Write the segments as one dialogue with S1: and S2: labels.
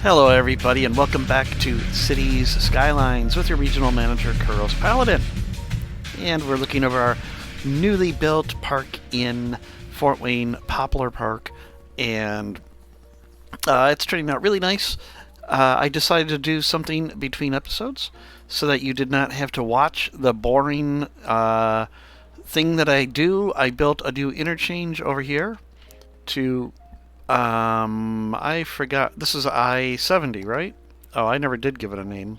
S1: Hello everybody and welcome back to Cities Skylines with your regional manager Kuros Paladin. And we're looking over our newly built park in Fort Wayne, Poplar Park, and it's turning out really nice. I decided to do something between episodes so that you did not have to watch the boring thing that I do. I built a new interchange over here to I forgot. This is I-70, right? Oh, I never did give it a name.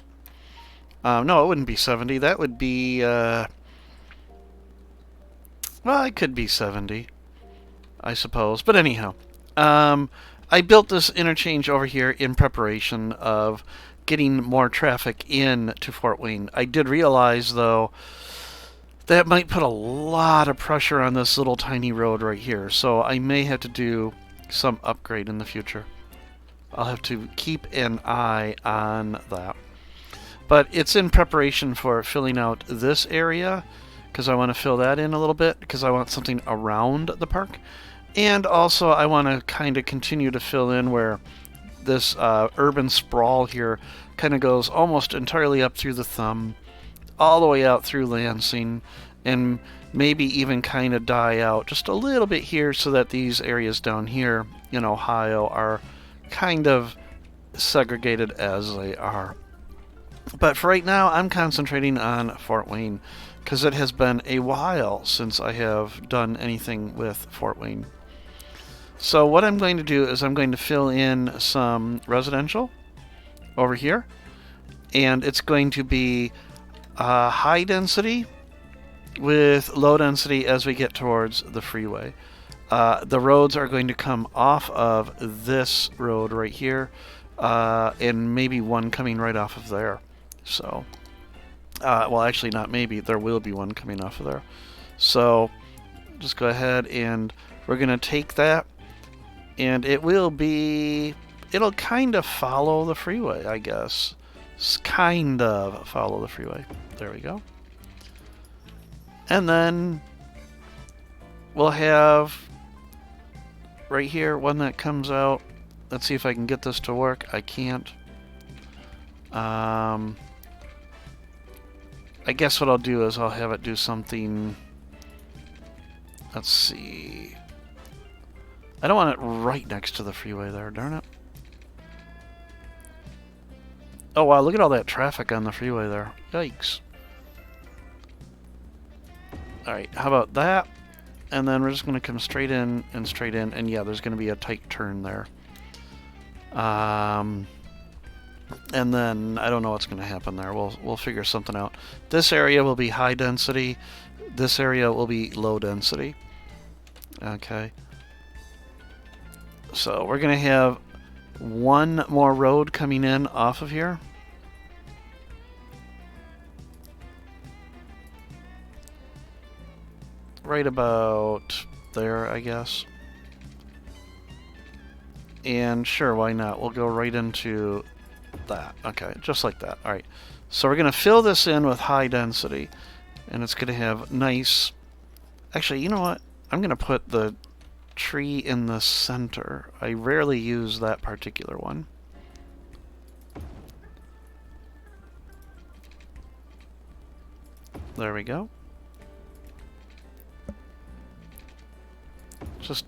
S1: No, it wouldn't be 70. That would be, well, it could be 70, I suppose. But anyhow, I built this interchange over here in preparation of getting more traffic in to Fort Wayne. I did realize, though, that might put a lot of pressure on this little tiny road right here. So I may have to do some upgrade in the future. I'll have to keep an eye on that. But it's in preparation for filling out this area, because I want to fill that in a little bit, because I want something around the park. And also I want to kind of continue to fill in where this urban sprawl here kind of goes almost entirely up through the Thumb, all the way out through Lansing, and maybe even kind of die out just a little bit here so that these areas down here in Ohio are kind of segregated as they are. But for right now, I'm concentrating on Fort Wayne because it has been a while since I have done anything with Fort Wayne. So what I'm going to do is I'm going to fill in some residential over here, and it's going to be high density with low density as we get towards the freeway. The roads are going to come off of this road right here, and maybe one coming right off of there. So, well, actually not maybe, there will be one coming off of there. So, just go ahead and we're going to take that, and it'll kind of follow the freeway, I guess. Kind of follow the freeway. There we go. And then we'll have right here one that comes out. Let's see if I can get this to work. I can't. I guess what I'll do is I'll have it do something. Let's see. I don't want it right next to the freeway there, darn it. Oh wow, look at all that traffic on the freeway there. Yikes. Alright, how about that? And then we're just going to come straight in, and yeah, there's going to be a tight turn there. And then I don't know what's going to happen there. We'll figure something out. This area will be high density. This area will be low density. Okay. So we're going to have one more road coming in off of here. Right about there, I guess. And sure, why not? We'll go right into that. Okay, just like that. Alright. So we're going to fill this in with high density. And it's going to have nice... Actually, you know what? I'm going to put the tree in the center. I rarely use that particular one. There we go. Just...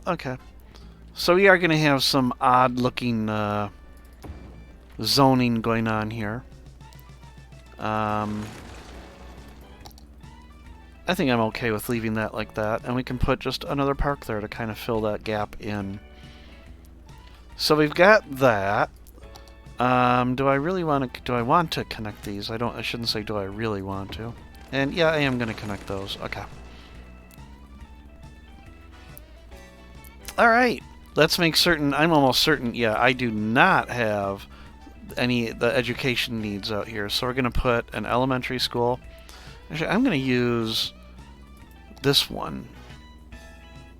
S1: Okay. So we are going to have some odd-looking zoning going on here. I think I'm okay with leaving that like that, and we can put just another park there to kind of fill that gap in. So we've got that. Do I want to connect these? I shouldn't say do I really want to. And yeah, I am going to connect those. Okay. Alright, let's make certain, I'm almost certain, yeah, I do not have the education needs out here. So we're going to put an elementary school. Actually, I'm going to use this one.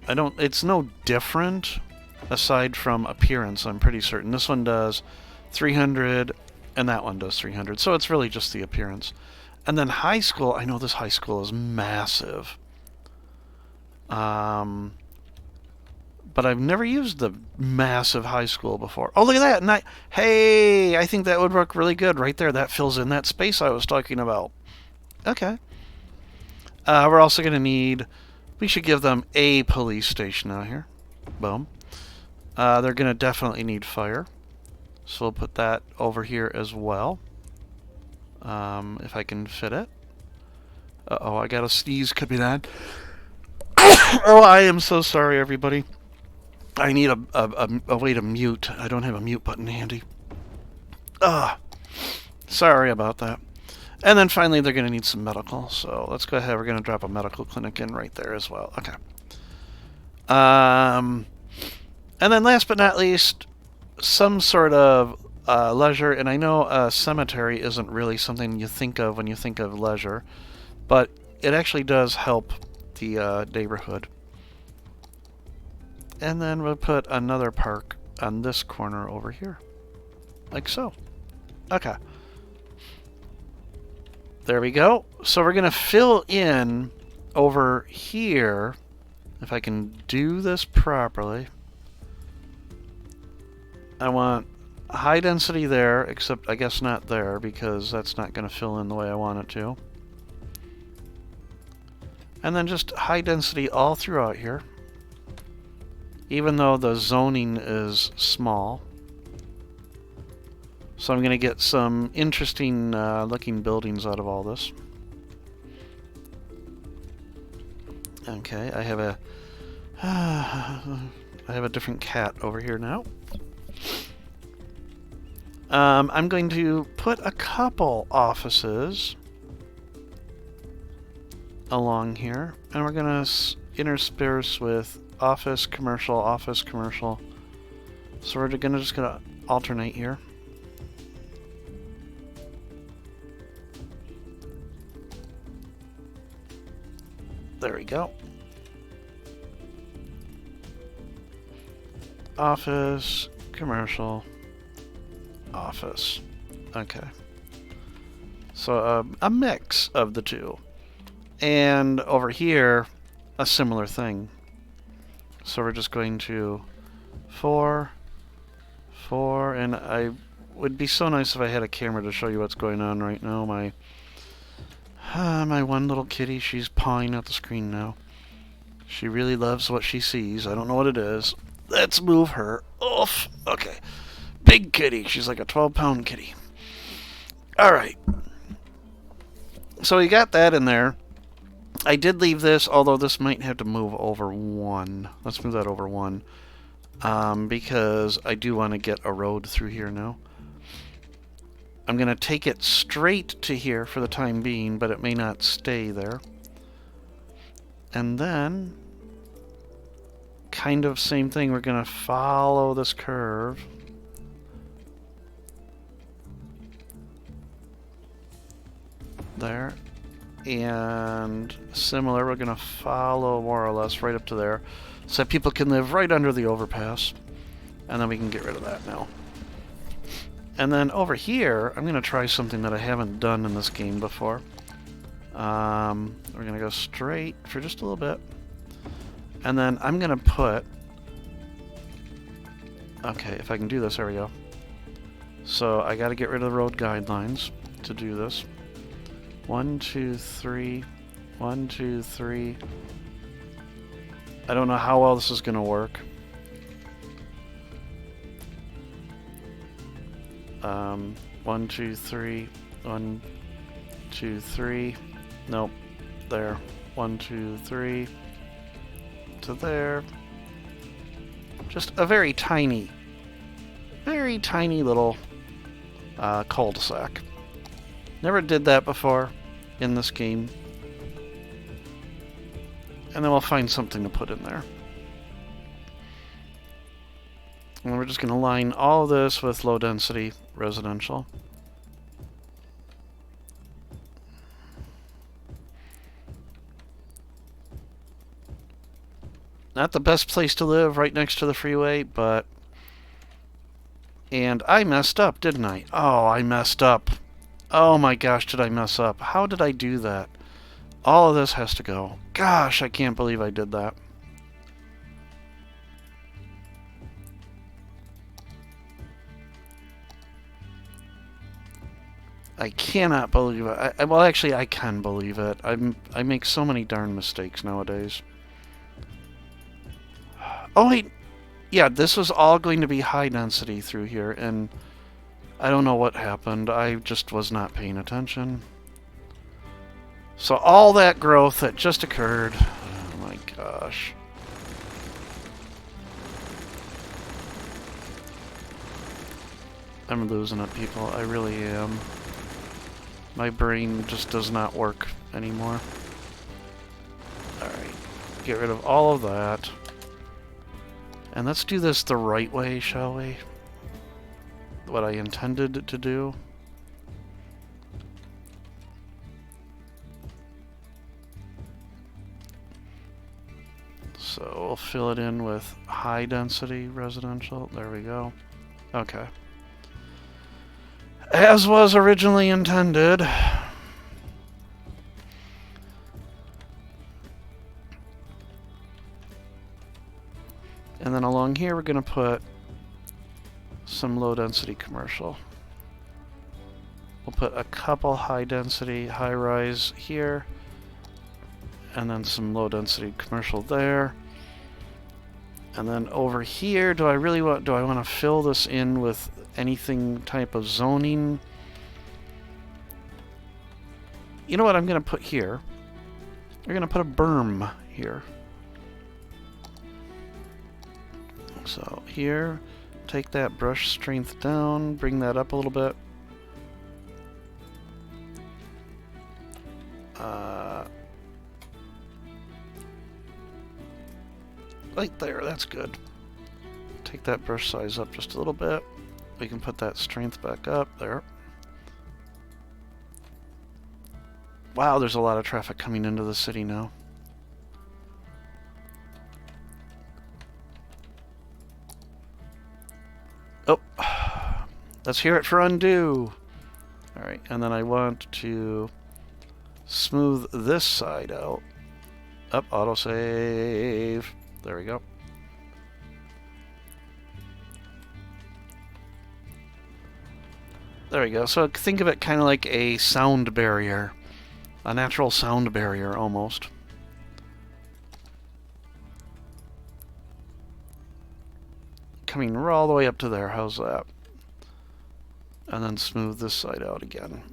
S1: It's no different aside from appearance, I'm pretty certain. This one does 300, and that one does 300. So it's really just the appearance. And then high school, I know this high school is massive. but I've never used the massive high school before. Oh, look at that! Hey, I think that would work really good right there. That fills in that space I was talking about. Okay. We're also going to need... We should give them a police station out here. Boom. They're going to definitely need fire. So we'll put that over here as well. If I can fit it. Uh-oh, I got to sneeze. Could be that. Oh, I am so sorry, everybody. I need a way to mute. I don't have a mute button handy. Sorry about that. And then finally, they're going to need some medical. So let's go ahead. We're going to drop a medical clinic in right there as well. Okay. And then last but not least, some sort of leisure. And I know a cemetery isn't really something you think of when you think of leisure, but it actually does help the neighborhood. And then we'll put another park on this corner over here. Like so. Okay. There we go. So we're going to fill in over here, if I can do this properly. I want high density there, except I guess not there, because that's not going to fill in the way I want it to. And then just high density all throughout here. Even though the zoning is small. So I'm going to get some interesting looking buildings out of all this. Okay, I have a different cat over here now. I'm going to put a couple offices along here, and we're going to intersperse with office, commercial, office, commercial. So we're just gonna alternate here. There we go. Office, commercial, office. Okay. So a mix of the two. And over here, a similar thing. So we're just going to 4, 4, and I would be so nice if I had a camera to show you what's going on right now. My one little kitty, she's pawing at the screen now. She really loves what she sees. I don't know what it is. Let's move her. Oof. Okay. Big kitty. She's like a 12-pound kitty. Alright. So we got that in there. I did leave this, although this might have to move over 1. Let's move that over 1. Because I do want to get a road through here now. I'm going to take it straight to here for the time being, but it may not stay there. And then, kind of same thing, we're going to follow this curve. There. And similar, we're going to follow more or less right up to there, so that people can live right under the overpass. And then we can get rid of that now. And then over here, I'm going to try something that I haven't done in this game before. We're going to go straight for just a little bit. And then I'm going to put... Okay, if I can do this, there we go. So I got to get rid of the road guidelines to do this. 1, 2, 3. 1, 2, 3. I don't know how well this is going to work. 1, 2, 3. 1, 2, 3. Nope. There. 1, 2, 3. To there. Just a very tiny little cul-de-sac. Never did that before in this game. And then we'll find something to put in there. And we're just going to line all of this with low density residential. Not the best place to live, right next to the freeway, but... And I messed up, didn't I? Oh, I messed up. Oh my gosh, did I mess up? How did I do that? All of this has to go. Gosh, I can't believe I did that. I cannot believe it. Well, actually, I can believe it. I make so many darn mistakes nowadays. Oh, wait. Yeah, this was all going to be high density through here, and I don't know what happened. I just was not paying attention. So all that growth that just occurred... Oh my gosh. I'm losing it, people. I really am. My brain just does not work anymore. Alright. Get rid of all of that. And let's do this the right way, shall we? What I intended to do. So we'll fill it in with high density residential. There we go. Okay. As was originally intended. And then along here we're going to put some low density commercial. We'll put a couple high density high rise here. And then some low density commercial there. And then over here, do I want to fill this in with anything type of zoning? You know what I'm going to put here? We're going to put a berm here. So here, take that brush strength down, bring that up a little bit. Right there, that's good. Take that brush size up just a little bit. We can put that strength back up there. Wow, there's a lot of traffic coming into the city now. Oh, let's hear it for undo. Alright, and then I want to smooth this side out. Up, autosave. There we go. There we go. So think of it kind of like a sound barrier. A natural sound barrier, almost. Coming all the way up to there. How's that? And then smooth this side out again.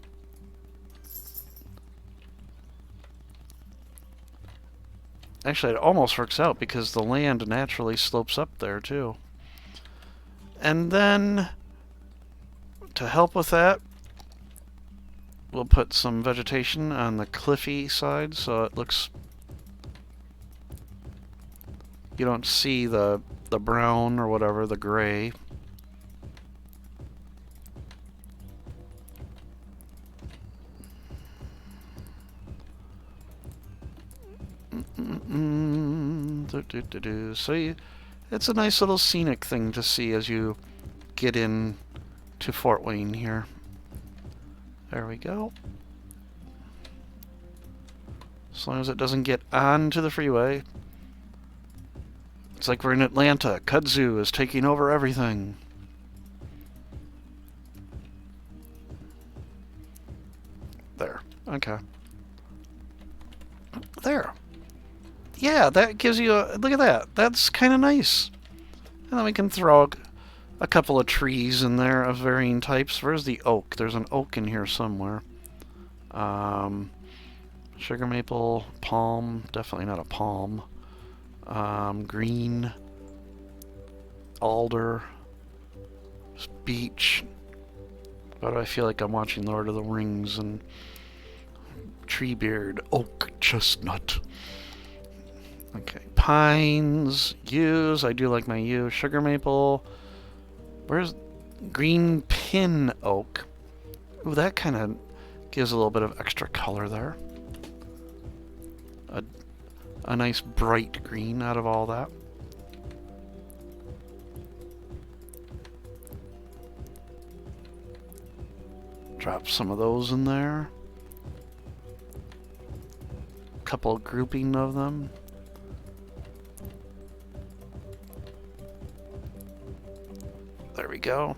S1: Actually, it almost works out because the land naturally slopes up there, too. And then, to help with that, we'll put some vegetation on the cliffy side so it looks... You don't see the brown or whatever, the gray. So it's a nice little scenic thing to see as you get in to Fort Wayne here. There we go. As long as it doesn't get onto the freeway. It's like we're in Atlanta. Kudzu is taking over everything. There. Okay. There. Yeah, that gives you a... Look at that. That's kind of nice. And then we can throw a couple of trees in there of varying types. Where's the oak? There's an oak in here somewhere. Sugar maple, palm. Definitely not a palm. Green. Alder. Beech. Why do I feel like I'm watching Lord of the Rings and... Treebeard, oak, chestnut. Okay, pines, yews. I do like my yew. Sugar maple. Where's green pin oak? Ooh, that kind of gives a little bit of extra color there. A nice bright green out of all that. Drop some of those in there. Couple grouping of them. There we go.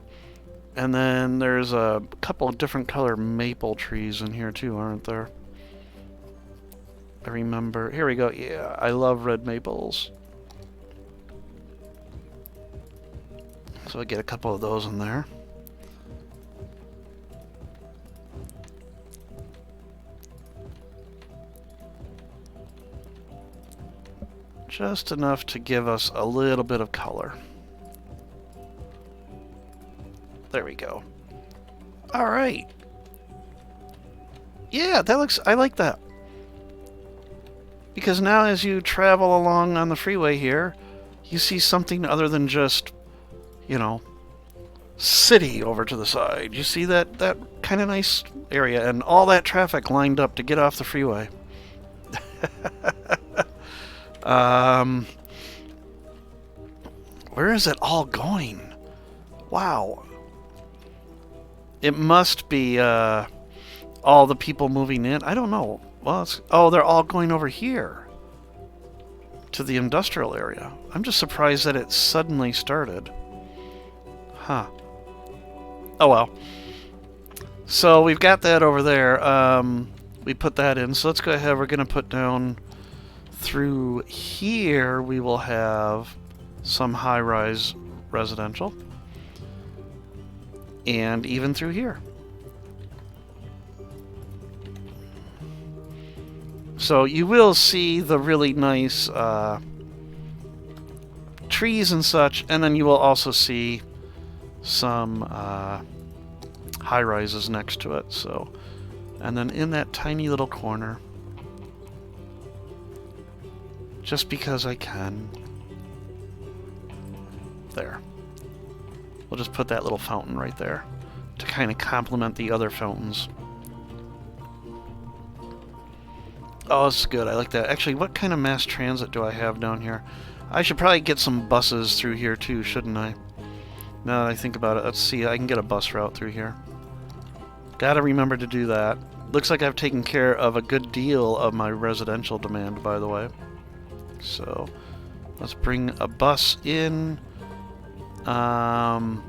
S1: And then there's a couple of different color maple trees in here too, aren't there? I remember. Here we go. Yeah, I love red maples. So I get a couple of those in there. Just enough to give us a little bit of color. There we go. All right. Yeah, that looks... I like that. Because now as you travel along on the freeway here, you see something other than just, you know, city over to the side. You see that kind of nice area and all that traffic lined up to get off the freeway. Where is it all going? Wow. It must be all the people moving in. I don't know. Well, it's, oh, they're all going over here to the industrial area. I'm just surprised that it suddenly started. Huh. Oh well. So we've got that over there. We put that in. So let's go ahead. We're going to put down through here. We will have some high-rise residential. And even through here. So you will see the really nice trees and such, and then you will also see some high-rises next to it. So, and then in that tiny little corner, just because I can, there. We'll just put that little fountain right there to kind of complement the other fountains. Oh, it's good. I like that. Actually, what kind of mass transit do I have down here? I should probably get some buses through here too, shouldn't I? Now that I think about it, let's see. I can get a bus route through here. Gotta remember to do that. Looks like I've taken care of a good deal of my residential demand, by the way. So, let's bring a bus in. I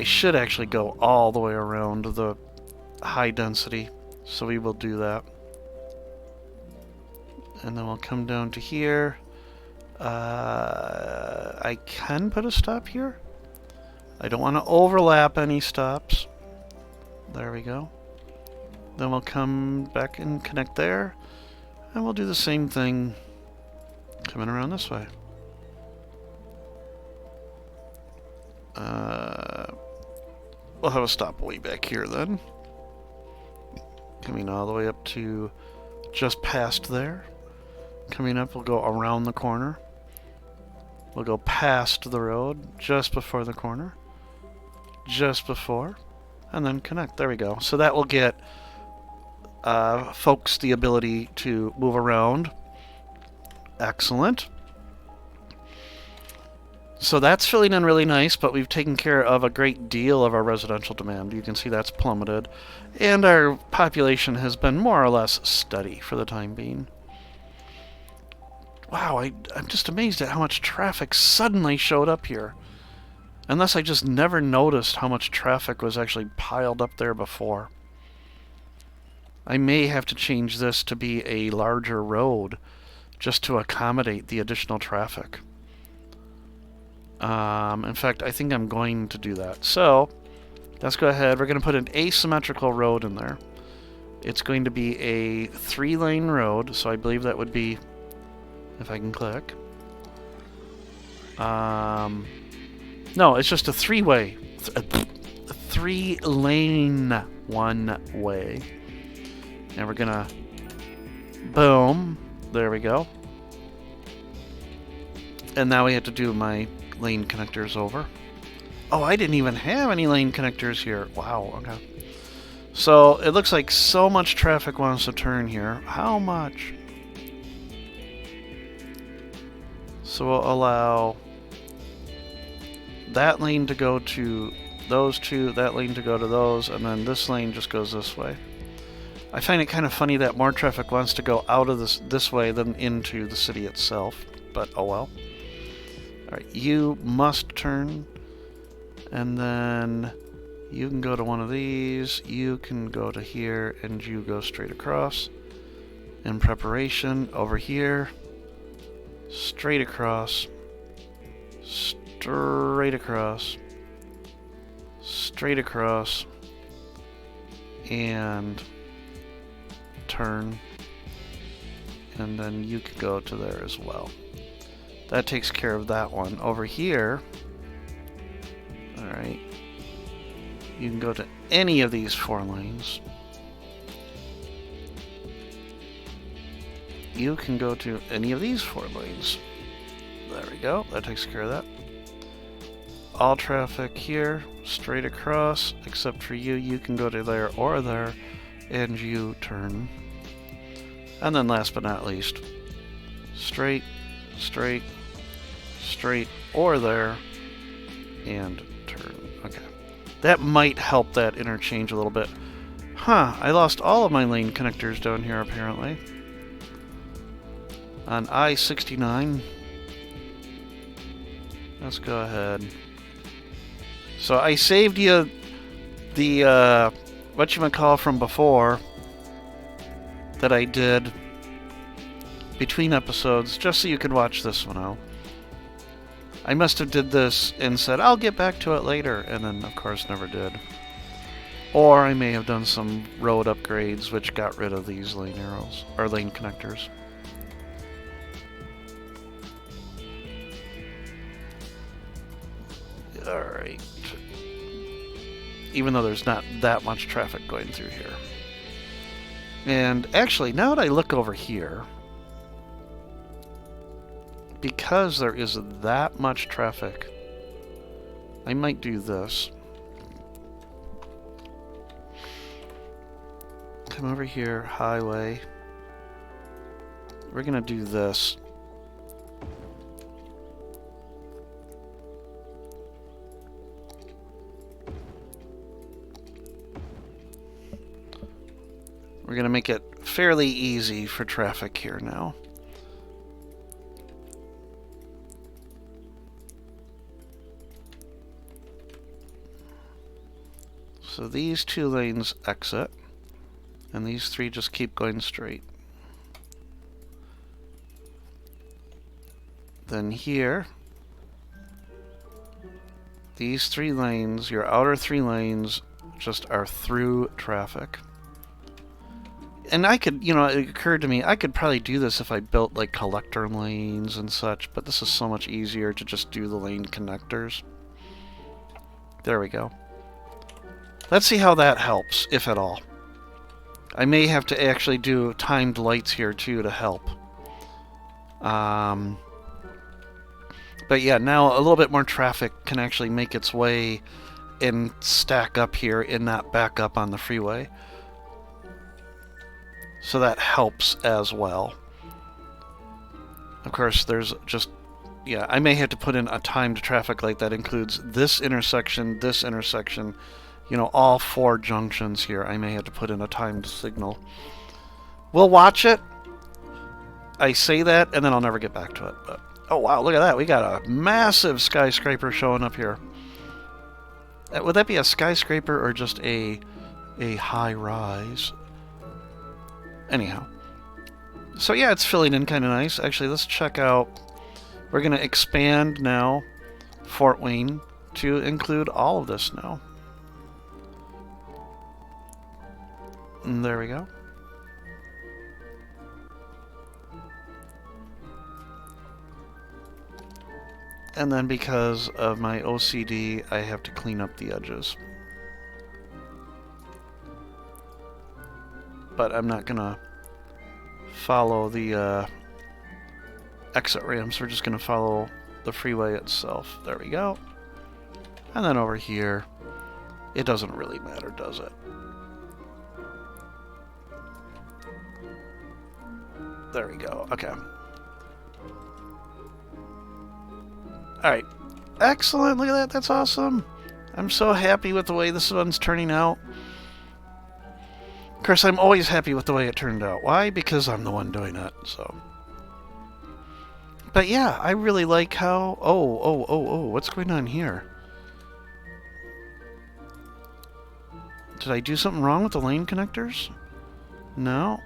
S1: should actually go all the way around the high density, so we will do that. And then we'll come down to here. I can put a stop here. I don't want to overlap any stops. There we go. Then we'll come back and connect there. And we'll do the same thing coming around this way. We'll have a stop way back here then. Coming all the way up to just past there. Coming up, we'll go around the corner. We'll go past the road, just before the corner. Just before. And then connect. There we go. So that will get folks the ability to move around. Excellent. So that's filling in really nice, but we've taken care of a great deal of our residential demand. You can see that's plummeted. And our population has been more or less steady for the time being. Wow, I'm just amazed at how much traffic suddenly showed up here. Unless I just never noticed how much traffic was actually piled up there before. I may have to change this to be a larger road just to accommodate the additional traffic. In fact, I think I'm going to do that. So, let's go ahead. We're going to put an asymmetrical road in there. It's going to be a 3-lane road, so I believe that would be, if I can click. No, it's just a 3-way. A 3-lane one-way. And we're going to... Boom. There we go. And now we have to do my lane connectors over. Oh, I didn't even have any lane connectors here. Wow, okay. So, it looks like so much traffic wants to turn here. How much? So we'll allow that lane to go to those two, that lane to go to those, and then this lane just goes this way. I find it kind of funny that more traffic wants to go out of this way than into the city itself, but oh well. Alright, you must turn, And then you can go to one of these, you can go to here, and you go straight across. In preparation, over here, straight across, straight across, straight across, and turn. And then you could go to there as well. That takes care of that one. Over here, alright, you can go to any of these 4 lanes. You can go to any of these 4 lanes. There we go. That takes care of that. All traffic here, straight across, except for you. You can go to there or there, and you turn. And then last but not least, straight, straight, straight, or there, and turn. Okay. That might help that interchange a little bit. Huh, I lost all of my lane connectors down here apparently. On I-69. Let's go ahead. So I saved you the, whatchamacall from before that I did between episodes, just so you could watch this one out. I must have did this and said, I'll get back to it later, and then, of course, never did. Or I may have done some road upgrades, which got rid of these lane arrows, or lane connectors. Alright. Even though there's not that much traffic going through here. And actually, now that I look over here, because there is that much traffic, I might do this. Come over here, highway. We're gonna do this. We're going to make it fairly easy for traffic here now. So these 2 lanes exit, and these 3 just keep going straight. Then here, these 3 lanes, your outer 3 lanes, just are through traffic. And I could, you know, it occurred to me, I could probably do this if I built, like, collector lanes and such, but this is so much easier to just do the lane connectors. There we go. Let's see how that helps, if at all. I may have to actually do timed lights here, too, to help. But yeah, now a little bit more traffic can actually make its way and stack up here and not back up on the freeway. So that helps as well. Of course, there's just, yeah, I may have to put in a timed traffic light that includes this intersection, you know, all 4 junctions here. I may have to put in a timed signal. We'll watch it. I say that, and then I'll never get back to it. But, oh, wow, look at that. We got a massive skyscraper showing up here. Would that be a skyscraper or just a high rise? Anyhow, so yeah, it's filling in kind of nice. Actually, let's check out. We're going to expand now Fort Wayne to include all of this now. And there we go. And then because of my OCD, I have to clean up the edges. But I'm not gonna follow the exit ramps. We're just gonna follow the freeway itself. There we go. And then over here, it doesn't really matter, does it? There we go. Okay. Alright. Excellent. Look at that. That's awesome. I'm so happy with the way this one's turning out. Of course, I'm always happy with the way it turned out. Why? Because I'm the one doing it, so. But yeah, I really like how... Oh, what's going on here? Did I do something wrong with the lane connectors? No.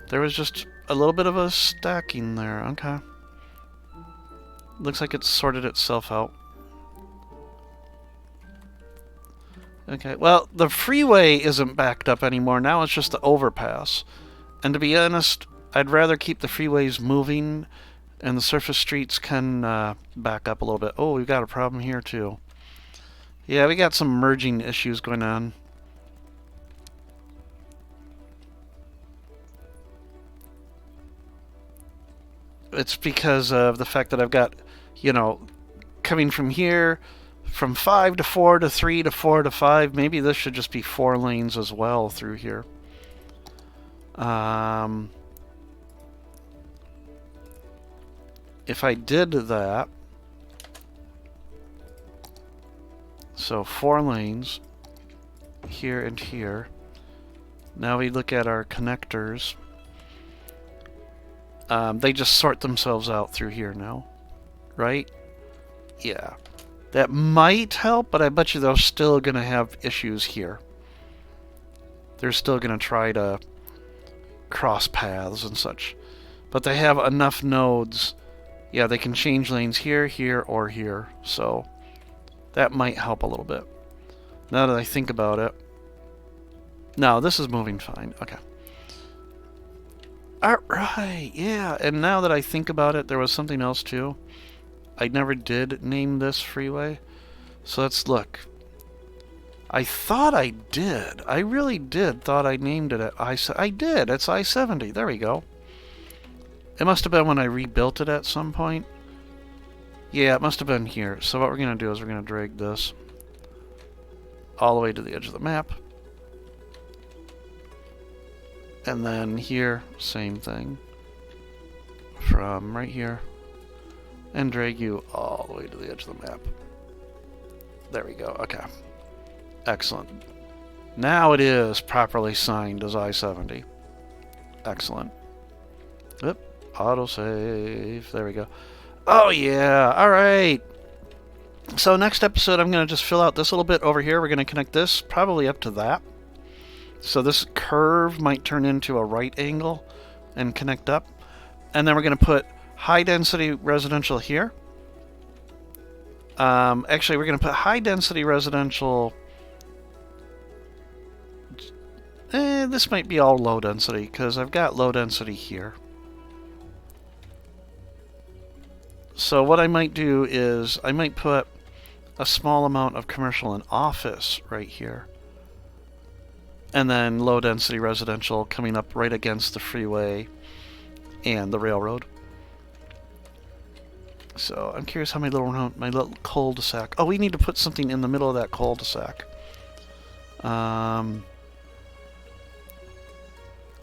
S1: There was just a little bit of a stacking there. Okay. Looks like it's sorted itself out. Okay, well, the freeway isn't backed up anymore. Now it's just the overpass. And to be honest, I'd rather keep the freeways moving and the surface streets can back up a little bit. Oh, we've got a problem here too. Yeah, we got some merging issues going on. It's because of the fact that I've got, you know, coming from here, from 5 to 4 to 3 to 4 to 5. Maybe this should just be 4 lanes as well through here. If I did that, so 4 lanes here and here. Now we look at our connectors. They just sort themselves out through here now, right? Yeah. That might help, but I bet you they're still going to have issues here. They're still going to try to cross paths and such. But they have enough nodes. Yeah, they can change lanes here, here, or here. So that might help a little bit. Now that I think about it. No, this is moving fine. Okay. Alright, yeah. And now that I think about it, there was something else too. I never did name this freeway. So let's look. I thought I did. I really did thought I named it at I did. It's I-70. There we go. It must have been when I rebuilt it at some point. Yeah, it must have been here. So what we're going to do is we're going to drag this all the way to the edge of the map. And then here, same thing. From right here. And drag you all the way to the edge of the map. There we go. Okay. Excellent. Now it is properly signed as I-70. Excellent. Oop. Autosave. There we go. Oh, yeah. All right. So next episode, I'm going to just fill out this little bit over here. We're going to connect this probably up to that. So this curve might turn into a right angle and connect up. And then we're going to put high-density residential here. Actually, we're going to put high-density residential... this might be all low-density, because I've got low-density here. So what I might do is, I might put a small amount of commercial and office right here. And then low-density residential coming up right against the freeway and the railroad. So I'm curious how my little cul-de-sac... Oh, we need to put something in the middle of that cul-de-sac.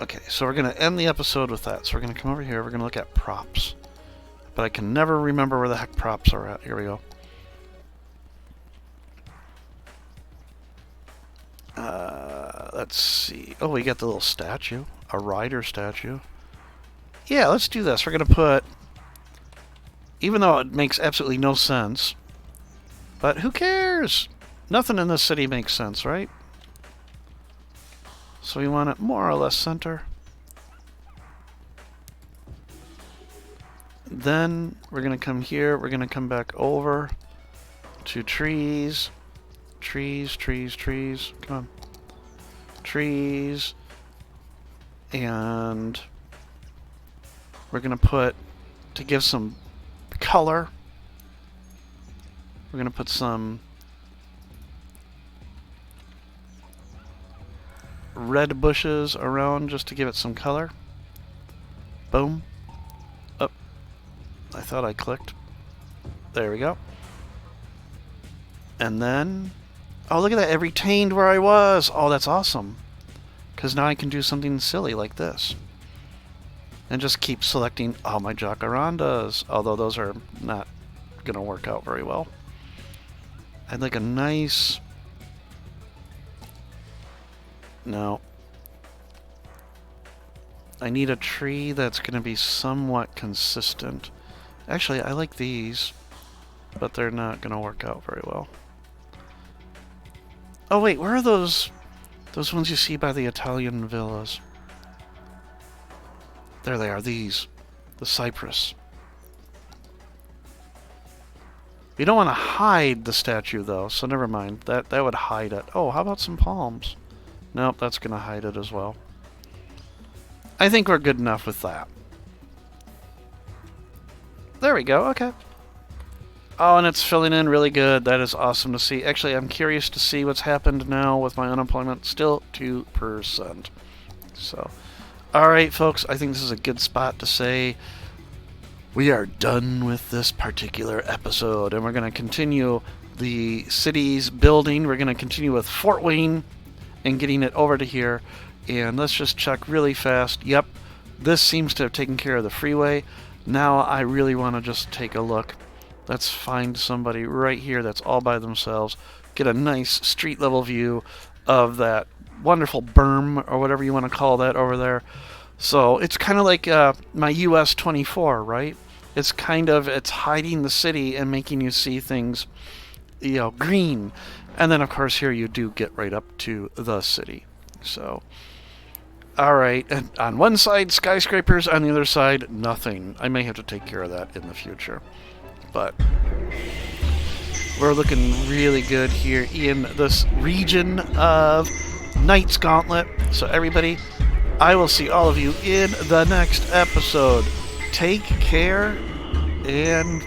S1: Okay, so we're going to end the episode with that. So we're going to come over here. We're going to look at props. But I can never remember where the heck props are at. Here we go. Let's see. Oh, we got the little statue. A rider statue. Yeah, let's do this. We're going to put... Even though it makes absolutely no sense. But who cares? Nothing in this city makes sense, right? So we want it more or less center. Then we're going to come here. We're going to come back over to trees. Trees, trees, trees. Come on. Trees. And we're going to put, to give some color, we're going to put some red bushes around just to give it some color. Boom. Up. I thought I clicked. There we go. And then, oh, look at that. It retained where I was. Oh, that's awesome. Because now I can do something silly like this. And just keep selecting all my jacarandas. Although those are not going to work out very well. I'd like a nice... No. I need a tree that's going to be somewhat consistent. Actually, I like these, but they're not going to work out very well. Oh wait, where are those ones you see by the Italian villas? There they are, these. The cypress. You don't want to hide the statue, though, so never mind. That would hide it. Oh, how about some palms? Nope, that's going to hide it as well. I think we're good enough with that. There we go, okay. Oh, and it's filling in really good. That is awesome to see. Actually, I'm curious to see what's happened now with my unemployment. Still 2%. So, alright, folks, I think this is a good spot to say we are done with this particular episode, and we're going to continue the city's building. We're going to continue with Fort Wayne and getting it over to here. And let's just check really fast. Yep, this seems to have taken care of the freeway. Now I really want to just take a look. Let's find somebody right here that's all by themselves. Get a nice street level view of that wonderful berm, or whatever you want to call that over there. So it's kind of like my US 24, right? It's hiding the city and making you see things, green. And then, of course, here you do get right up to the city. So, all right. And on one side, skyscrapers. On the other side, nothing. I may have to take care of that in the future. But we're looking really good here in this region of Knight's Gauntlet. So, everybody, I will see all of you in the next episode. Take care and